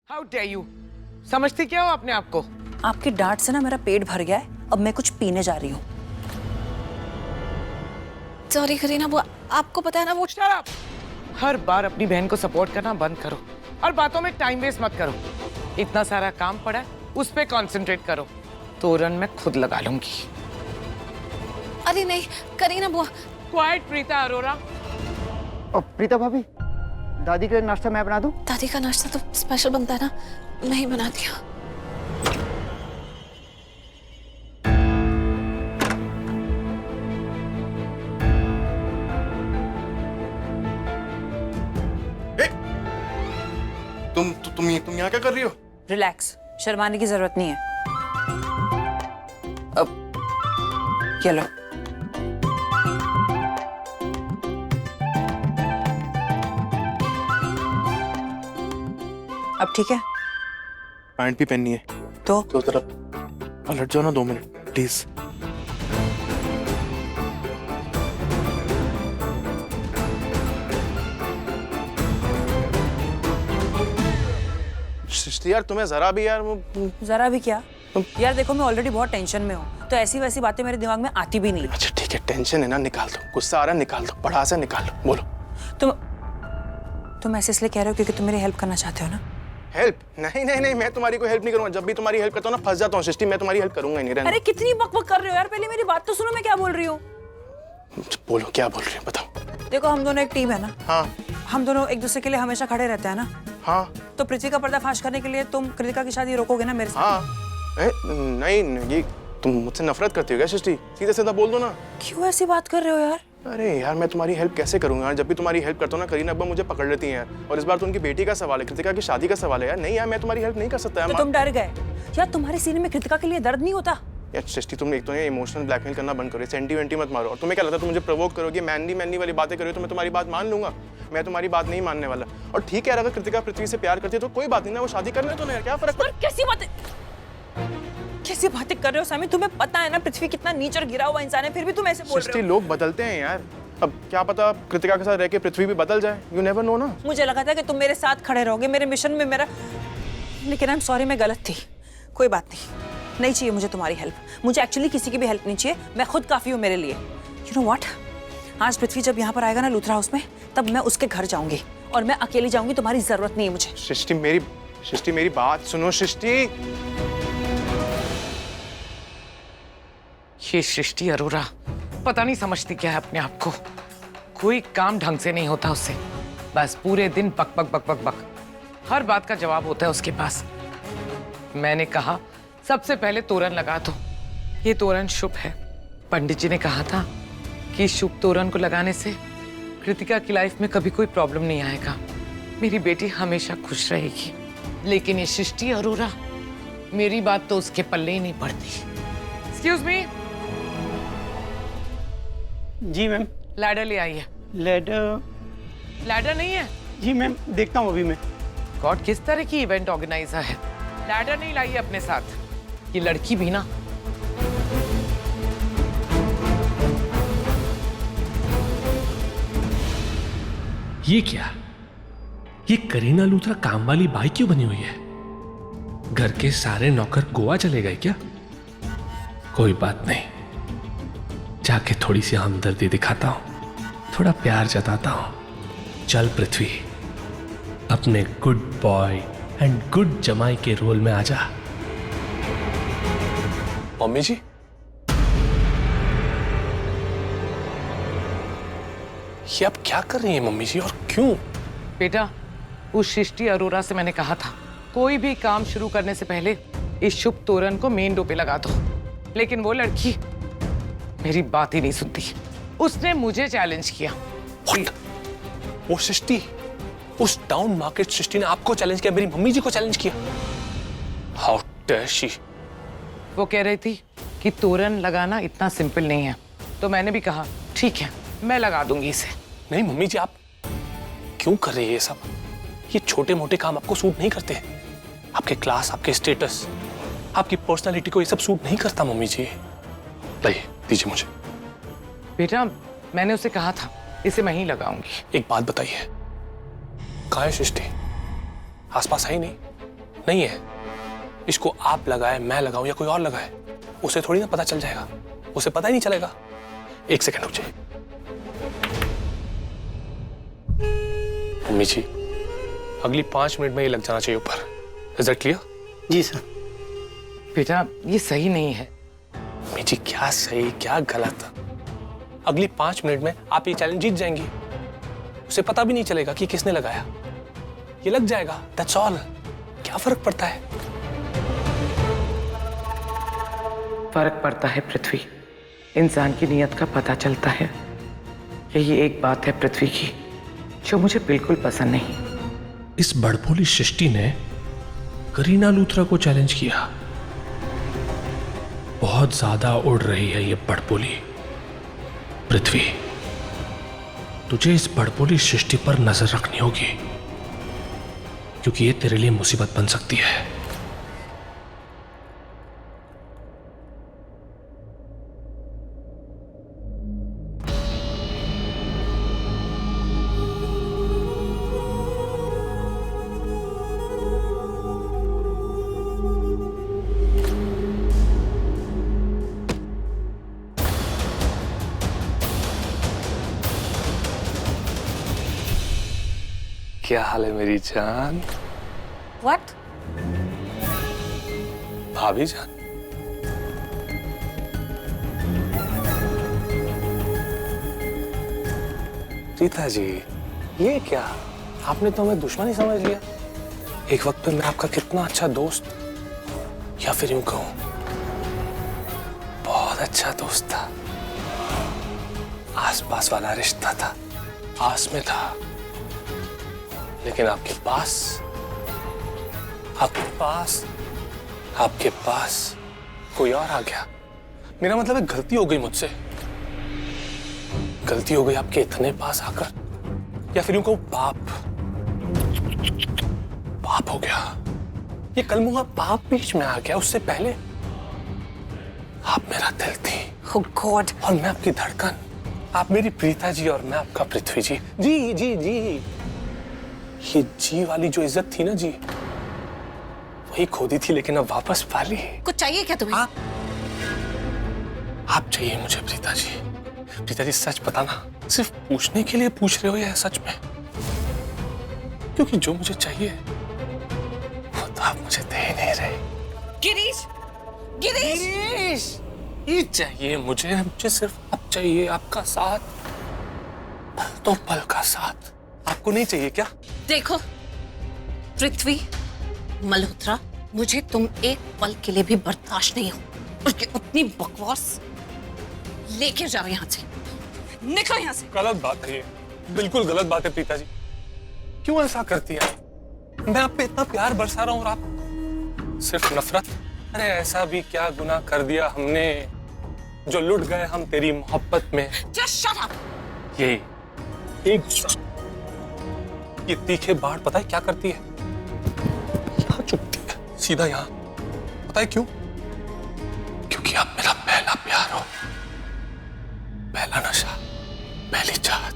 How dare you? समझती क्या हो अपने आप को? आपकी डांट से ना मेरा पेट भर गया है, अब मैं कुछ पीने जा रही हूँ। सॉरी करीना, वो आपको पता है ना वो Shut up! हर बार अपनी बहन को सपोर्ट करना बंद करो और बातों में टाइम वेस्ट मत करो। इतना सारा काम पड़ा है, उस पे कंसंट्रेट करो। तोरण मैं खुद लगा लूंगी। अरे नहीं करीना, वो क्वाइट प्रीता अरोरा। प्रीता भाभी, दादी के लिए नाश्ता मैं बना दूं? दादी का नाश्ता तो स्पेशल बनता है ना, मैं ही बना दिया। तुम यहाँ क्या कर रही हो? रिलैक्स, शर्माने की जरूरत नहीं है। अब ये लो। अब ठीक है? पैंट भी पहननी है तो जरा पलट जाओ ना 2 मिनट प्लीज। सृष्टि यार, तुम्हें जरा भी यार वो जरा भी क्या यार, देखो मैं ऑलरेडी बहुत टेंशन में हूँ, तो ऐसी वैसी बातें मेरे दिमाग में आती भी नहीं। अच्छा ठीक है, टेंशन है ना, निकाल दो। गुस्सा आ रहा है, निकाल दो। भड़ास है, निकाल दो। बोलो। तुम ऐसे इसलिए कह रहे हो क्योंकि तुम मेरी हेल्प करना चाहते हो ना? हेल्प? नहीं नहीं नहीं, मैं तुम्हारी कोई हेल्प नहीं करूंगा। जब भी तुम्हारी हेल्प करता हूँ ना फंस जाता हूँ सृष्टि। मैं तुम्हारी हेल्प करूंगा ही नहीं। रहने अरे कितनी बकबक कर रहे हो यार, पहले मेरी बात तो सुनो, मैं क्या बोल रही हूँ। बोलो, क्या बोल रही हो, बताओ। देखो हम दोनों एक टीम है ना। हाँ हम दोनों एक दूसरे के लिए हमेशा खड़े रहते हैं ना। हाँ तो पृथ्वी का पर्दाफाश करने के लिए तुम कृतिका की शादी रोकोगे ना मेरे साथ? हाँ। नहीं, ये तुम मुझसे नफरत करती हो क्या सृष्टि? सीधे सीधा बोल दो ना। क्यों ऐसी बात कर रहे हो यार? अरे यार, मैं तुम्हारी हेल्प कैसे करूंगा यार? जब भी तुम्हारी हेल्प करता हूँ ना, करीना अब्बा मुझे पकड़ लेती हैं यार। और इस बार तो उनकी बेटी का सवाल है, कृतिका की शादी का सवाल है यार। नहीं यार, मैं तुम्हारी हेल्प नहीं कर सकता तो यार। तुम डर गए यार? तुम्हारे सीने में कृतिका के लिए दर्द नहीं होता? यार सृष्टि, तुम एक तो ये इमोशनल ब्लैकमेल करना बंद करो, सेंटीमेंटी मत मारो। और तुम्हें क्या लगता है तुम मुझे प्रोवोक करोगे, मैनली वाली बातें करोगे तो मैं तुम्हारी बात मान लूंगा? मैं तुम्हारी बात नहीं मानने वाला। और ठीक है, अगर कृतिका पृथ्वी से प्यार करती है तो कोई बात नहीं ना, वो शादी करने तो नहीं, क्या फर्क पड़ता? कैसी बातें कर रहे हो सामी? तुम्हें पता है ना पृथ्वी कितना नीच और गिरा हुआ इंसान है, फिर भी तुम ऐसे बोल रहे हो। लोग बदलते हैं यार। अब क्या पता कृतिका के साथ रह के पृथ्वी भी बदल जाए। यू नेवर नो ना। मुझे लगा था कि तुम मेरे साथ खड़े रहोगे मेरे मिशन में मेरा, लेकिन आई एम सॉरी, मैं गलत थी। कोई बात नहीं चाहिए मुझे तुम्हारी हेल्प। मुझे एक्चुअली किसी की भी हेल्प नहीं चाहिए, मैं खुद काफी हूँ मेरे लिए। यू नो व्हाट, आज पृथ्वी जब यहाँ पर आएगा ना लूथरा हाउस में, तब मैं उसके घर जाऊंगी और मैं अकेली जाऊंगी। तुम्हारी जरूरत नहीं है मुझे। सृष्टि मेरी बात सुनो सृष्टि। ये सृष्टि अरोरा पता नहीं समझती क्या है अपने आप को। कोई काम ढंग से नहीं होता उससे, बस पूरे दिन बक बक बक बक बक। हर बात का जवाब होता है उसके पास। मैंने कहा सबसे पहले तोरण लगा दो, ये तोरण शुभ है। पंडित जी ने कहा था कि शुभ तोरण को लगाने से कृतिका की लाइफ में कभी कोई प्रॉब्लम नहीं आएगा, मेरी बेटी हमेशा खुश रहेगी। लेकिन ये सृष्टि अरोरा, मेरी बात तो उसके पल्ले ही नहीं पड़ती। Excuse me. जी मैम। लैडर ले आई है। लैडर नहीं है? जी मैम, देखता हूँ अभी मैं। गॉड, किस तरह की इवेंट ऑर्गेनाइजर है, लैडर नहीं लाई है अपने साथ। ये लड़की भी ना। ये क्या? ये करीना लूथरा काम वाली बाई क्यों बनी हुई है? घर के सारे नौकर गोवा चले गए क्या? कोई बात नहीं, जाके थोड़ी सी हमदर्दी दिखाता हूं, थोड़ा प्यार जताता हूं। चल पृथ्वी, अपने गुड बॉय एंड गुड जमाई के रोल में आजा। मम्मी जी, ये आप क्या कर रही हैं मम्मी जी, और क्यों? बेटा, उस सृष्टि अरोरा से मैंने कहा था कोई भी काम शुरू करने से पहले इस शुभ तोरण को मेन डोर पे लगा दो, लेकिन वो लड़की मेरी बात ही नहीं सुनती। उसने मुझे चैलेंज किया। What? वो सृष्टि, उस डाउन मार्केट सृष्टि ने आपको चैलेंज किया, मेरी मम्मी जी को चैलेंज किया? How dare she? वो कह रही थी कि तोरण लगाना इतना सिंपल नहीं है, तो मैंने भी कहा ठीक है, मैं लगा दूंगी इसे। नहीं मम्मी जी, आप क्यों कर रही है ये सब? ये छोटे मोटे काम आपको सूट नहीं करते। आपके क्लास, आपके स्टेटस, आपकी पर्सनालिटी को ये सब सूट नहीं करता मम्मी जी। लाइए, दीजिए मुझे। बेटा, मैंने उसे कहा था इसे मैं ही लगाऊंगी। एक बात बताइए, कहाँ है सृष्टि? आसपास है ही नहीं। नहीं है। इसको आप लगाए, मैं लगाऊं या कोई और लगाए, उसे थोड़ी ना पता चल जाएगा, उसे पता ही नहीं चलेगा। एक सेकंड रुक जाइए। मम्मी जी, अगली 5 मिनट में ये लग जाना चाहिए ऊपर। Is that clear? जी सर। बेटा ये सही नहीं है। मम्मी जी, क्या सही क्या गलत? अगली 5 मिनट में आप ये चैलेंज जीत जाएंगी। उसे पता भी नहीं चलेगा कि किसने लगाया, ये लग जाएगा। That's all. क्या फर्क पड़ता है? फर्क पड़ता है पृथ्वी, इंसान की नीयत का पता चलता है। यही एक बात है पृथ्वी की जो मुझे बिल्कुल पसंद नहीं। इस बड़भोली सृष्टि ने करीना लूथरा को चैलेंज किया। बहुत ज्यादा उड़ रही है ये बड़भोली पृथ्वी। तुझे इस बड़भोली सृष्टि पर नजर रखनी होगी, क्योंकि ये तेरे लिए मुसीबत बन सकती है। क्या हाल है मेरी जान? व्हाट? भाभी जान? रीता जी, ये क्या? आपने तो हमें दुश्मन ही समझ लिया। एक वक्त पे मैं आपका कितना अच्छा दोस्त, या फिर यूं कहूं बहुत अच्छा दोस्त था। आसपास वाला रिश्ता था, आस में था। लेकिन आपके पास कोई और आ गया। मेरा मतलब है गलती हो गई मुझसे। गलती हो गई आपके इतने पास आकर, या फिर यूं कहूं पाप हो गया। ये कलमुहा पाप बीच में आ गया। उससे पहले आप मेरा दिल थी। Oh God! और मैं आपकी धड़कन। आप मेरी प्रीता जी और मैं आपका पृथ्वी जी। जी जी जी, ये जी वाली जो इज्जत थी ना जी, वही खो दी थी, लेकिन अब वापस पा ली। कुछ चाहिए क्या तुम्हें? आप चाहिए मुझे प्रीता जी। प्रीता जी सच बताना, सिर्फ पूछने के लिए पूछ रहे हो या सच में? क्योंकि जो मुझे चाहिए वो तो आप मुझे दे ही नहीं रहे। गिरीश! गिरीश! ये चाहिए मुझे सिर्फ अब चाहिए आपका साथ, तो पल का साथ। आपको नहीं चाहिए क्या? देखो पृथ्वी मल्होत्रा, मुझे तुम एक पल के लिए भी बर्दाश्त नहीं हो। और ये उतनी बकवास लेके जाओ यहाँ से, निकलो यहाँ से। गलत बात है ये, बिल्कुल गलत बात है प्रीता जी। क्यों ऐसा करती है? मैं आप पे इतना प्यार बरसा रहा हूँ और आप सिर्फ नफरत। अरे ऐसा भी क्या गुनाह कर दिया हमने जो लुट गए हम तेरी मोहब्बत में। Just shut up! यही एक ये तीखे बाढ़ पता है क्या करती है? यहाँ चुपती है, सीधा यहाँ। पता है क्यों? क्योंकि आप मेरा पहला प्यार हो, पहला नशा, पहली चाहत,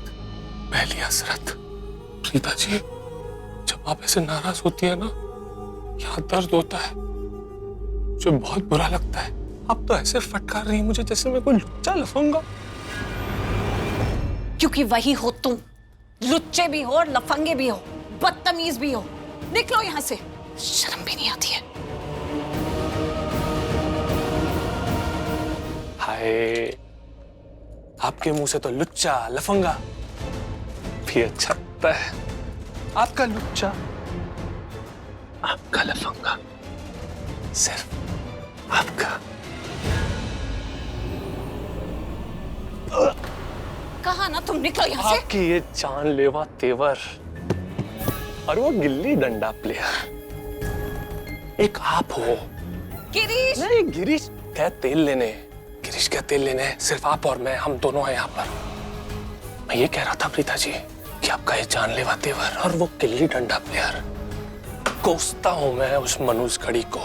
पहली हसरत। प्रीता जी, जब आप ऐसे नाराज होती है ना, यहाँ दर्द होता है, मुझे बहुत बुरा लगता है। आप तो ऐसे फटकार रही मुझे जैसे मैं कोई लुच्चा लफंगा। क्योंकि वही हो तुम, लुच्चे भी हो, लफंगे भी हो, बदतमीज भी हो। निकलो यहाँ से, शर्म भी नहीं आती है। हाय, आपके मुंह से तो लुच्चा लफंगा भी अच्छा लगता है। आपका लुच्चा, आपका लफंगा, सिर्फ आपका। कहा ना तुम निकलो यहाँ से। आपकी ये जानलेवा तेवर और वो गिल्ली डंडा प्लेयर, एक आप हो। गिरीश! नहीं, गिरीश क्या तेल लेने, गिरीश क्या तेल लेने, सिर्फ आप और मैं, हम दोनों हैं यहाँ पर। मैं ये कह रहा था प्रीता जी कि आपका ये जानलेवा तेवर और वो गिल्ली डंडा प्लेयर, कोसता हूं मैं उस मनुष्य खड़ी को,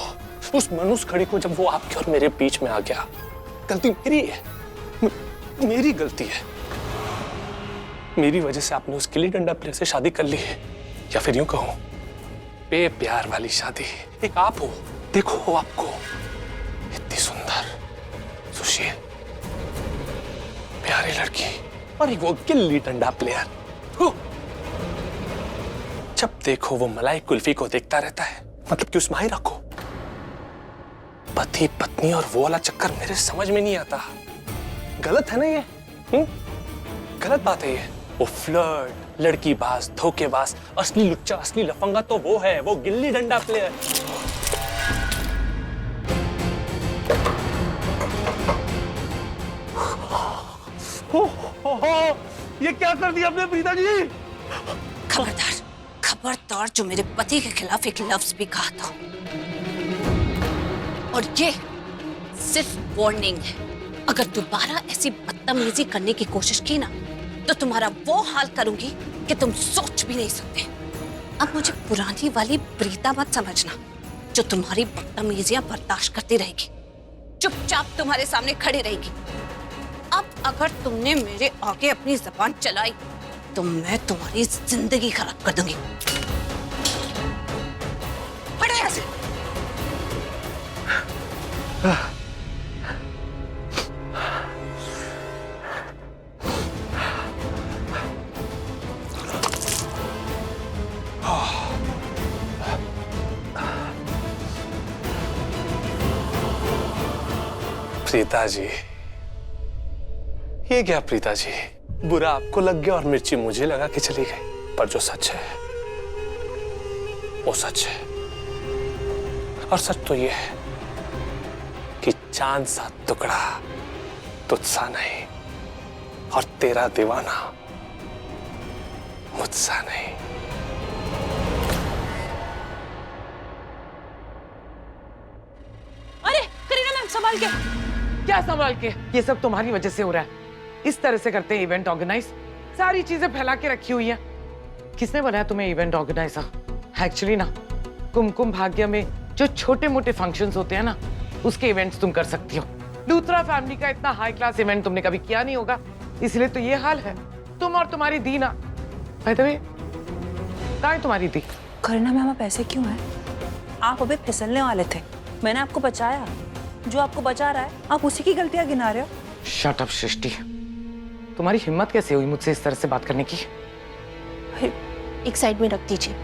उस मनुष्य खड़ी को जब वो आपके और मेरे बीच में आ गया। गलती मेरी है, मेरी गलती है। मेरी वजह से आपने उस गिल्ली डंडा प्लेयर से शादी कर ली है, या फिर यूं कहूं बेप्यार वाली शादी। एक आप हो, देखो हो आपको, इतनी सुंदर, सुशील, प्यारी लड़की, और वो गिल्ली डंडा प्लेयर। जब देखो वो मलाई कुल्फी को देखता रहता है, मतलब कि उस माहिरा को। पति पत्नी और वो वाला चक्कर मेरे समझ में नहीं आता। गलत है ना ये? गलत बात है ये। वो फ्लर्ट, लड़की बाज, धोखेबाज, असली लुच्चा, असली लफंगा तो वो है, वो गिल्ली डंडा प्लेयर। ये क्या कर दिया आपने प्रीता जी? खबरदार, खबरदार, जो मेरे पति के खिलाफ एक लफ्ज भी कहा था। और ये सिर्फ वार्निंग है। अगर दोबारा ऐसी बदतमीजी करने की कोशिश की ना, तो तुम्हारा वो हाल करूंगी कि तुम सोच भी नहीं सकते। अब मुझे पुरानी वाली प्रीता मत समझना, जो तुम्हारी बदतमीजियां बर्दाश्त करती रहेगी, चुपचाप तुम्हारे सामने खड़ी रहेगी। अब अगर तुमने मेरे आगे अपनी जबान चलाई, तो मैं तुम्हारी जिंदगी खराब कर दूंगी। हटो यहाँ से। प्रीता जी, ये क्या प्रीता जी, बुरा आपको लग गया और मिर्ची मुझे लगा के चली गई। पर जो सच है वो सच है, और सच तो ये है कि चांद सा टुकड़ा तुझसा नहीं, और तेरा दीवाना मुझसा नहीं। अरे करीना मैम, संभाल के। क्या संभाल के? ये सब तुम्हारी वजह से हो रहा है। इस तरह से करते हैं इवेंट ऑर्गेनाइज, सारी चीजें फैला के रखी हुई है। किसने बनाया तुम्हें इवेंट ऑर्गेनाइजर? एक्चुअली ना, कुमकुम भाग्य में जो छोटे मोटे फंक्शंस होते हैं ना, उसके इवेंट्स तुम कर सकती हो। लूथरा फैमिली का इतना हाई क्लास इवेंट तुमने कभी किया नहीं होगा, इसलिए तो ये हाल है। तुम और तुम्हारी दी ना, बाय द वे, कहाँ है तुम्हारी दी? करीना मैम, आप ऐसे क्यों हैं? आप अबे फिसलने वाले थे, मैंने आपको बचाया। जो आपको बचा रहा है, आप उसी की गलतियां गिना रहे हो। शट अप सृष्टि, तुम्हारी हिम्मत कैसे हुई मुझसे इस तरह से बात करने की? एक साइड में रख दीजिए।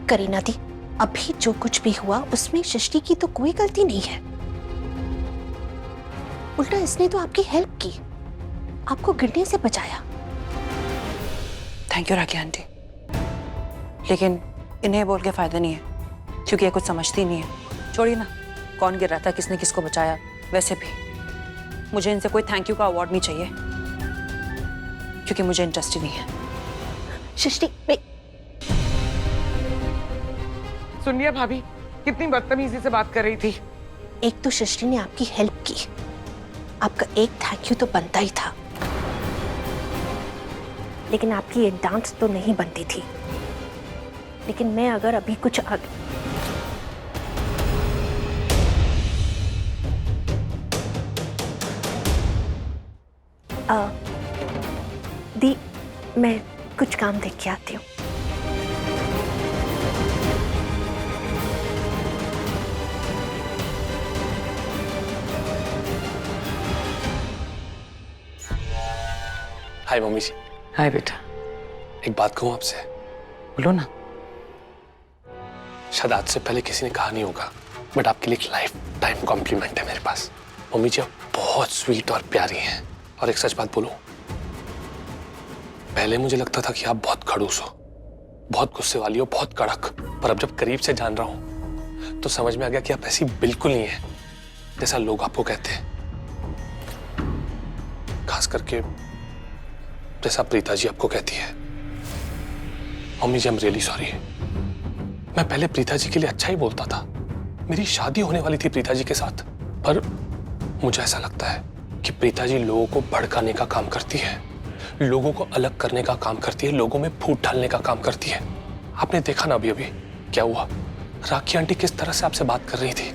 करीना दी, अभी जो कुछ भी हुआ उसमें सृष्टि की तो कोई गलती नहीं है। उल्टा इसने तो आपकी हेल्प की, आपको गिरने से बचाया। थैंक यू राखी आंटी, लेकिन इन्हें बोल के फायदा नहीं है, क्योंकि ये कुछ समझती नहीं है। छोड़िए ना, कौन गिर रहा था, किसने किसको बचाया। वैसे भी मुझे इनसे कोई थैंक यू का अवार्ड नहीं चाहिए, क्योंकि मुझे इंटरेस्ट ही नहीं है। सृष्टि, सुन लिया भाभी, कितनी बदतमीजी से बात कर रही थी। एक तो सृष्टि ने आपकी हेल्प की, आपका एक थैंक यू तो बनता ही था, लेकिन आपकी एक डांस तो नहीं बनती थी। लेकिन मैं अगर अभी कुछ दी, मैं कुछ काम देख के आती हूँ। हाय मम्मी जी। हाय बेटा। एक बात कहूँ आपसे? बोलो ना। शायद आज से पहले किसी ने कहा नहीं होगा, बट आपके लिए एक लाइफ टाइम कॉम्प्लीमेंट है मेरे पास। मम्मी जी, आप बहुत स्वीट और प्यारी हैं। और एक सच बात बोलूं, पहले मुझे लगता था कि आप बहुत खड़ूस हो, बहुत गुस्से वाली हो, बहुत कड़क। पर अब जब करीब से जान रहा हूं तो समझ में आ गया कि आप ऐसी बिल्कुल नहीं है जैसा लोग आपको कहते हैं, खास करके जैसा प्रीता जी आपको कहती है। मम्मी जी, आई एम रियली सॉरी। मैं पहले प्रीता जी के लिए अच्छा ही बोलता था। मेरी शादी होने वाली थी प्रीता जी के साथ, पर मुझे ऐसा लगता है कि प्रीता जी लोगों को भड़काने का काम करती है, लोगों को अलग करने का काम करती है, लोगों में फूट डालने का काम करती है। आपने देखा ना अभी अभी क्या हुआ, राखी आंटी किस तरह से आपसे बात कर रही थी।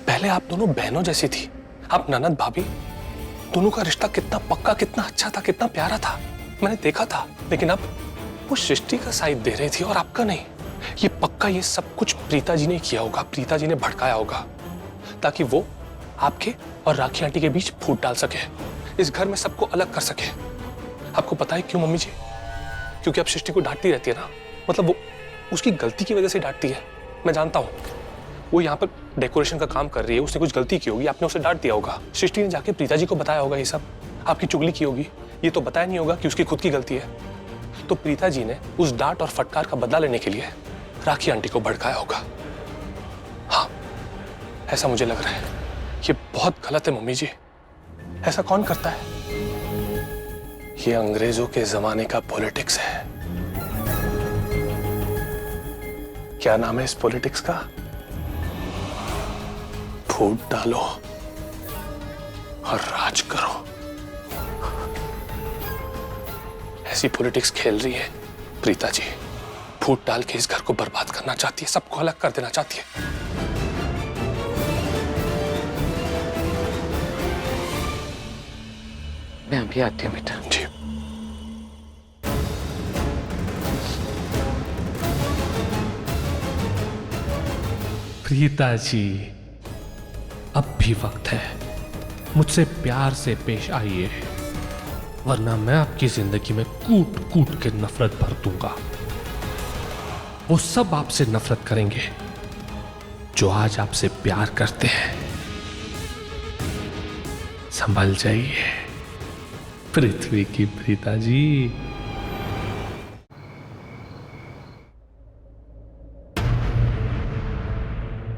पहले आप दोनों बहनों जैसी थी, आप ननद भाभी, दोनों का रिश्ता कितना पक्का, कितना अच्छा था, कितना प्यारा था, मैंने देखा था। लेकिन अब वो सृष्टि का साइड दे रही थी और आपका नहीं। ये पक्का ये सब कुछ प्रीता जी ने किया होगा, प्रीता जी ने भड़काया होगा ताकि वो आपके और राखी आंटी के बीच फूट डाल सके, इस घर में सबको अलग कर सके। आपको पता है क्यों मम्मी जी? क्योंकि आप सृष्टि को डांटती रहती है ना, मतलब वो उसकी गलती की वजह से डांटती है। मैं जानता हूँ वो यहाँ पर डेकोरेशन का काम कर रही है, उसने कुछ गलती की होगी, आपने उसे डांट दिया होगा। सृष्टि ने जाके प्रीता जी को बताया होगा ये सब, आपकी चुगली की होगी, ये तो बताया नहीं होगा कि उसकी खुद की गलती है। तो प्रीता जी ने उस डांट और फटकार का बदला लेने के लिए राखी आंटी को भड़काया होगा। हाँ, ऐसा मुझे लग रहा है। ये बहुत गलत है मम्मी जी, ऐसा कौन करता है? ये अंग्रेजों के जमाने का पॉलिटिक्स है। क्या नाम है इस पॉलिटिक्स का? फूट डालो और राज करो। ऐसी पॉलिटिक्स खेल रही है प्रीता जी। फूट डाल के इस घर को बर्बाद करना चाहती है, सबको अलग कर देना चाहती है। मैं अभी आती हूँ बेटा। जी। प्रीता जी, अब भी वक्त है, मुझसे प्यार से पेश आइए, वरना मैं आपकी जिंदगी में कूट कूट के नफरत भर दूंगा। वो सब आपसे नफरत करेंगे जो आज आपसे प्यार करते हैं। संभल जाइए पृथ्वी की प्रीता जी।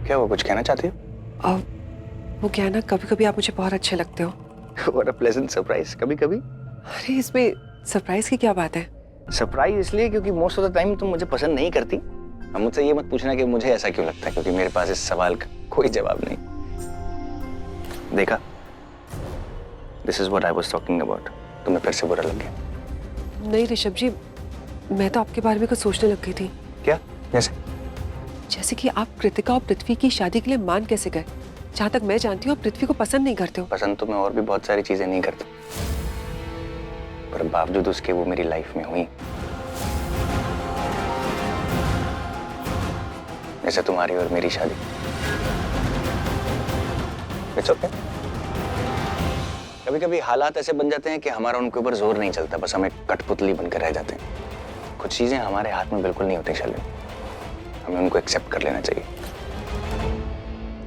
क्या वो कुछ कहना चाहती हो? वो क्या है ना, कभी कभी आप मुझे बहुत अच्छे लगते हो। What a pleasant surprise। कभी कभी अरे इसमें सरप्राइज की क्या बात है? सरप्राइज इसलिए क्योंकि मोस्ट ऑफ द टाइम तुम मुझे पसंद नहीं करती। अब मुझसे ये मत पूछना कि मुझे ऐसा क्यों लगता है, क्योंकि मेरे पास इस सवाल का कोई जवाब नहीं। देखा, this is what I was talking about. तुम्हें फिर से बुरा लग गया? नहीं ऋषभ जी, मैं तो आपके बारे में कुछ सोचने लग गई थी। क्या? जैसे कि आप कृतिका और पृथ्वी की शादी के लिए मान कैसे गए? जहाँ तक मैं जानती हूँ आप पृथ्वी को पसंद नहीं करते हो। पसंद तो मैं और भी बहुत सारी चीजें नहीं करता, पर बावजूद उसके वो मेरी लाइफ में हुई। जैसे तुम्हारी और मेरी शादी। It's okay. कभी कभी हालात ऐसे बन जाते हैं कि हमारा उनके ऊपर जोर नहीं चलता, बस हमें कठपुतली बनकर रह जाते हैं। कुछ चीजें हमारे हाथ में बिल्कुल नहीं होती शैलेंद्र, हमें उनको एक्सेप्ट कर लेना चाहिए।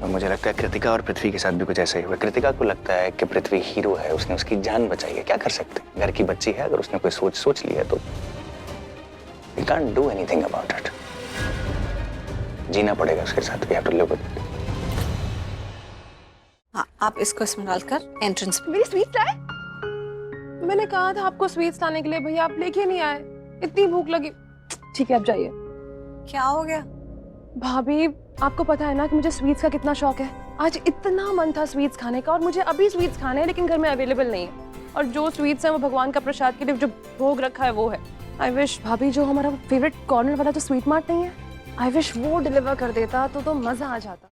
और मुझे लगता है कृतिका और पृथ्वी के साथ भी कुछ ऐसा ही हुआ। कृतिका को लगता है कि पृथ्वी हीरो है, उसने उसकी जान बचाई है। क्या कर सकते हैं, घर की बच्ची है, अगर उसने कोई सोच लिया तो we can't do anything about it। जीना पड़ेगा उसके साथ। We have to live with it। हाँ, आप इसको इसमें डालकर एंट्रेंस पे। मेरी स्वीट्स लाए? मैंने कहा था आपको स्वीट्स लाने के लिए, भैया आप लेके नहीं आए। इतनी भूख लगी। ठीक है आप जाइए। क्या हो गया? भाभी आपको पता है ना कि मुझे स्वीट्स का कितना शौक है। आज इतना मन था स्वीट्स खाने का और मुझे अभी स्वीट्स खाने हैं, लेकिन घर में अवेलेबल नहीं है। और जो स्वीट्स हैं वो भगवान का प्रसाद के लिए जो भोग रखा है वो है। आई विश भाभी जो हमारा फेवरेट कॉर्नर वाला जो स्वीट मार्ट नहीं है, आई विश वो डिलीवर कर देता तो मजा आ जाता।